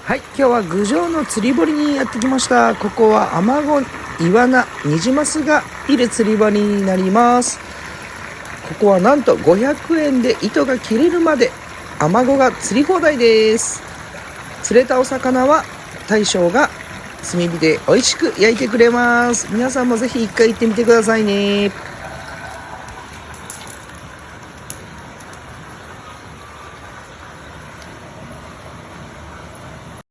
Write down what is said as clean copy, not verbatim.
はい、今日は郡上の釣り堀にやってきました。ここはアマゴ、イワナ、ニジマスがいる釣り堀になります。ここはなんと500円で糸が切れるまでアマゴが釣り放題です。釣れたお魚は大将が炭火で美味しく焼いてくれます。皆さんもぜひ一回行ってみてくださいね。